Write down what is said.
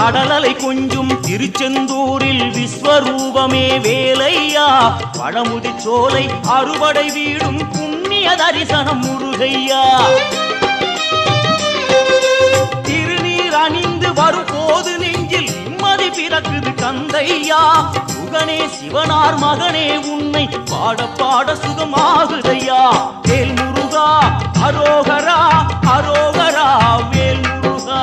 கடலலை கொஞ்சும் திருச்செந்தூரில் விஸ்வரூபமே வேலையா பழமுதி சோலை அறுபடை வீடும் புண்ணிய தரிசனம் முருகையா திருநீர் அணிந்து வரும் போது நெஞ்சில் நிம்மதி பிறக்குது கந்தையா சுகனே சிவனார் மகனே உன்னை பாட பாட சுகமாகுதையா வேல் முருகா அரோகரா அரோகரா வேல் முருகா